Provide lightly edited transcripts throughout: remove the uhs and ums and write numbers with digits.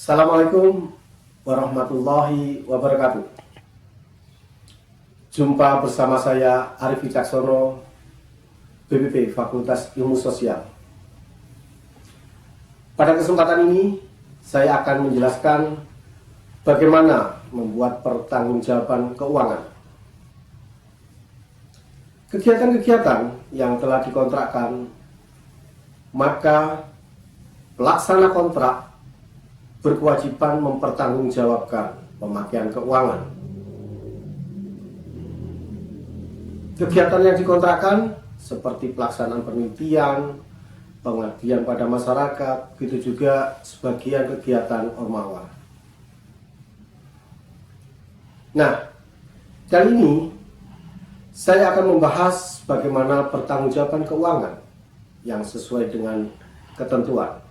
Assalamualaikum warahmatullahi wabarakatuh. Jumpa bersama saya Arif Wicaksono, BPP Fakultas Ilmu Sosial. Pada kesempatan ini, saya akan menjelaskan bagaimana membuat pertanggungjawaban keuangan. Kegiatan-kegiatan yang telah dikontrakkan, maka pelaksana kontrak berkewajiban mempertanggungjawabkan pemakaian keuangan. Kegiatan yang dikontrakkan seperti pelaksanaan penelitian, pengabdian pada masyarakat, begitu juga sebagian kegiatan ormawa. Nah, kali ini saya akan membahas bagaimana pertanggungjawaban keuangan yang sesuai dengan ketentuan.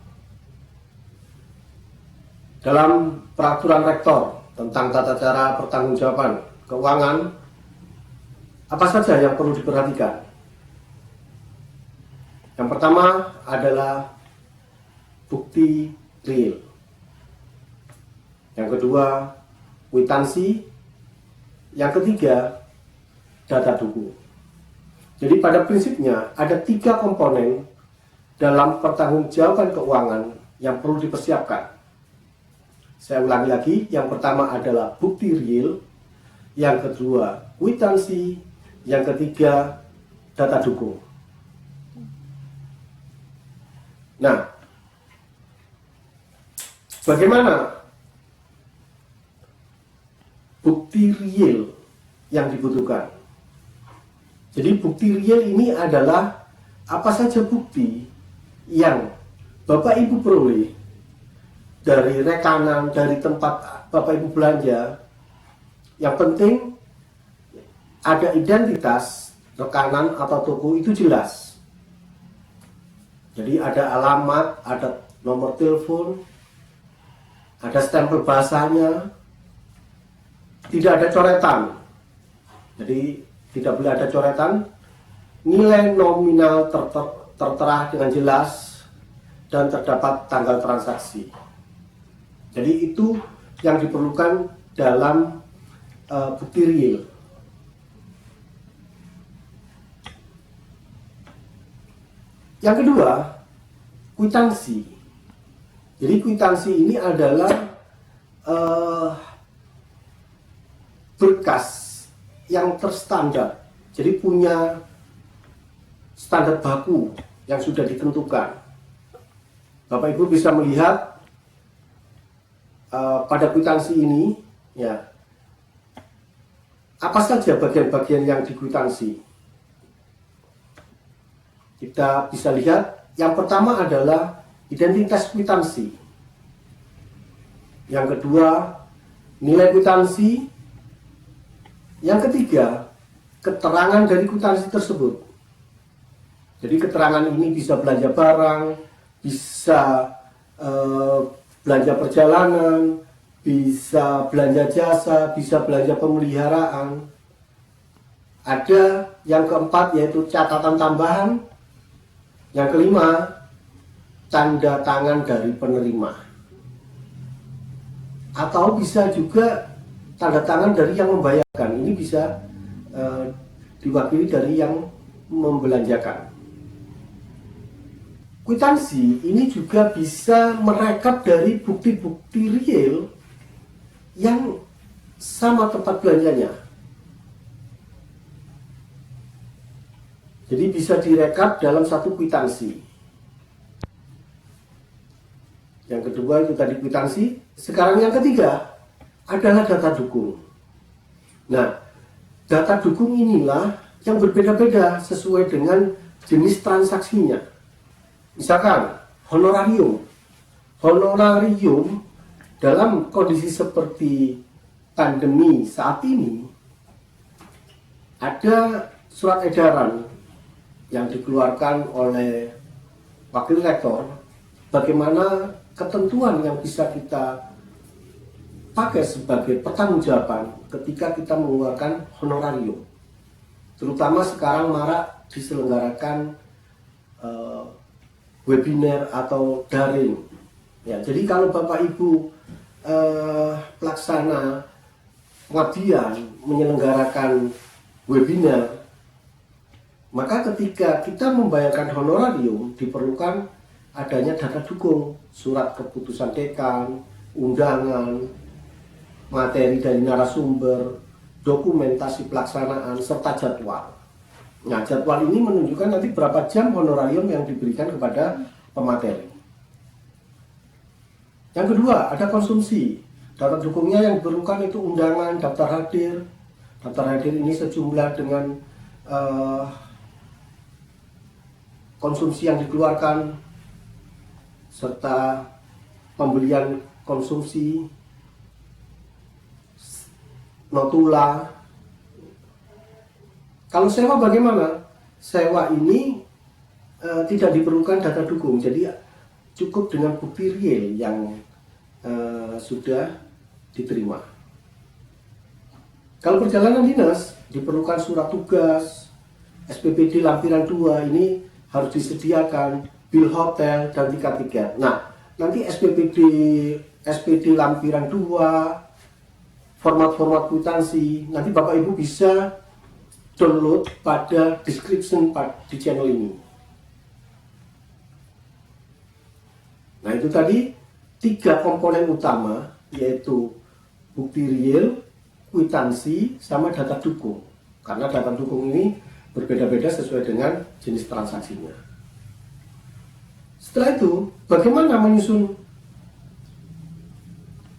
Dalam peraturan rektor tentang tata cara pertanggungjawaban keuangan, apa saja yang perlu diperhatikan? Yang pertama adalah bukti real. Yang kedua, kwitansi. Yang ketiga, data dukung. Jadi pada prinsipnya ada 3 komponen dalam pertanggungjawaban keuangan yang perlu dipersiapkan. Saya ulangi lagi, yang pertama adalah bukti real, yang kedua kwitansi, yang ketiga data dukung. Nah, bagaimana bukti real yang dibutuhkan? Jadi bukti real ini adalah apa saja bukti yang Bapak Ibu peroleh dari rekanan, dari tempat Bapak Ibu belanja. Yang penting ada identitas rekanan atau toko itu jelas. Jadi ada alamat, ada nomor telepon, ada stempel bahasanya, tidak ada coretan. Jadi tidak boleh ada coretan. Nilai nominal tertera dengan jelas dan terdapat tanggal transaksi. Jadi itu yang diperlukan dalam bukti real. Yang kedua, kwitansi. Jadi kwitansi ini adalah berkas yang terstandar. Jadi punya standar baku yang sudah ditentukan. Bapak Ibu bisa melihat pada kwitansi ini, ya, apa saja bagian-bagian yang dikwitansi. Kita bisa lihat, yang pertama adalah identitas kwitansi. Yang kedua, nilai kwitansi. Yang ketiga, keterangan dari kwitansi tersebut. Jadi keterangan ini bisa belanja barang, bisa belanja perjalanan, bisa belanja jasa, bisa belanja pemeliharaan. Ada yang keempat yaitu catatan tambahan. Yang kelima, tanda tangan dari penerima. Atau bisa juga tanda tangan dari yang membayarkan. Ini bisa diwakili dari yang membelanjakan. Kwitansi ini juga bisa merekap dari bukti-bukti real yang sama tempat belanjanya. Jadi bisa direkap dalam satu kwitansi. Yang kedua itu tadi kwitansi. Sekarang yang ketiga adalah data dukung. Nah, data dukung inilah yang berbeda-beda sesuai dengan jenis transaksinya. Misalkan honorarium. Honorarium dalam kondisi seperti pandemi saat ini, ada surat edaran yang dikeluarkan oleh Wakil Rektor bagaimana ketentuan yang bisa kita pakai sebagai pertanggungjawaban ketika kita mengeluarkan honorarium. Terutama sekarang marak diselenggarakan webinar atau daring. Ya, jadi kalau Bapak Ibu pelaksana pengabdian menyelenggarakan webinar, maka ketika kita membayarkan honorarium diperlukan adanya data dukung, surat keputusan dekan, undangan, materi dari narasumber, dokumentasi pelaksanaan, serta jadwal. Nah, jadwal ini menunjukkan nanti berapa jam honorarium yang diberikan kepada pemateri. Yang kedua, ada konsumsi. Data dukungnya yang diperlukan itu undangan, daftar hadir. Daftar hadir ini sejumlah dengan konsumsi yang dikeluarkan, serta pembelian konsumsi, notula. Kalau sewa bagaimana? Sewa ini tidak diperlukan data dukung, jadi cukup dengan bukti real yang sudah diterima. Kalau perjalanan dinas diperlukan surat tugas, SPPD lampiran 2 ini harus disediakan, bil hotel dan tiket. Nah, nanti SPD lampiran 2, format-format kwitansi, nanti Bapak Ibu bisa download pada description di channel ini. Nah, itu tadi 3 komponen utama, yaitu bukti real, kwitansi, sama data dukung. Karena data dukung ini berbeda-beda sesuai dengan jenis transaksinya. Setelah itu, bagaimana menyusun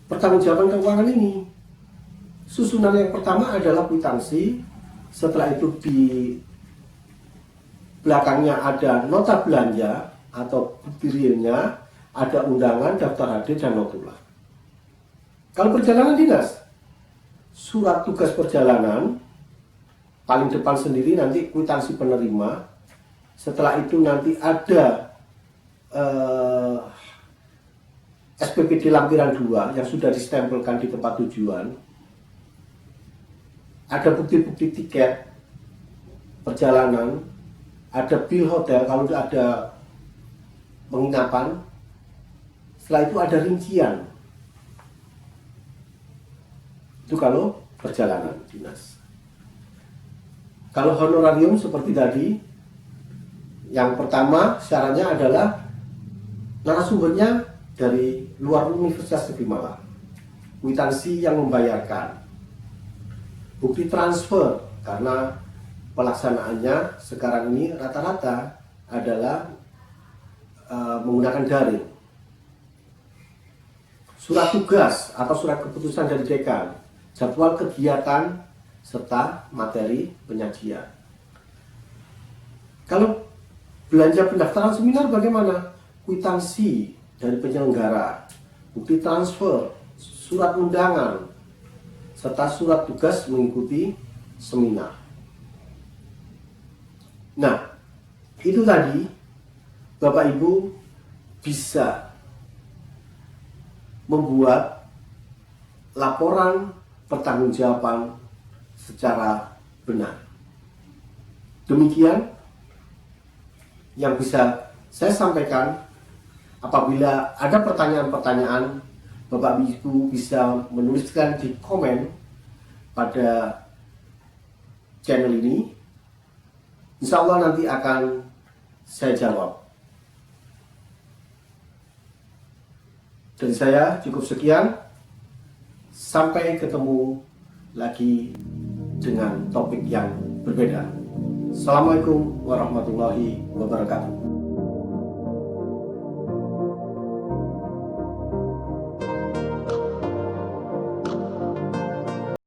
pertanggungjawaban keuangan ini? Susunan yang pertama adalah kwitansi. Setelah itu di belakangnya ada nota belanja atau bukti realnya, ada undangan, daftar hadir, dan notula. Kalau perjalanan dinas, surat tugas perjalanan, paling depan sendiri nanti kwitansi penerima. Setelah itu nanti ada SPPD lampiran 2 yang sudah distempelkan di tempat tujuan. Ada bukti-bukti tiket perjalanan, ada bil hotel kalau ada penginapan. Setelah itu ada rincian. Itu kalau perjalanan dinas. Kalau honorarium seperti tadi, yang pertama syaratnya adalah narasumbernya dari luar Universitas Negeri Malang, kwitansi yang membayarkan, bukti transfer karena pelaksanaannya sekarang ini rata-rata adalah menggunakan daring, surat tugas atau surat keputusan dari dekan, jadwal kegiatan, serta materi penyajian. Kalau belanja pendaftaran seminar bagaimana? Kwitansi dari penyelenggara, bukti transfer, surat undangan, serta surat tugas mengikuti seminar. Nah, itu tadi Bapak Ibu bisa membuat laporan pertanggungjawaban secara benar. Demikian yang bisa saya sampaikan. Apabila ada pertanyaan-pertanyaan, Bapak Ibu bisa menuliskan di komen pada channel ini. Insya Allah nanti akan saya jawab. Dari saya cukup sekian. Sampai ketemu lagi dengan topik yang berbeda. Assalamualaikum warahmatullahi wabarakatuh.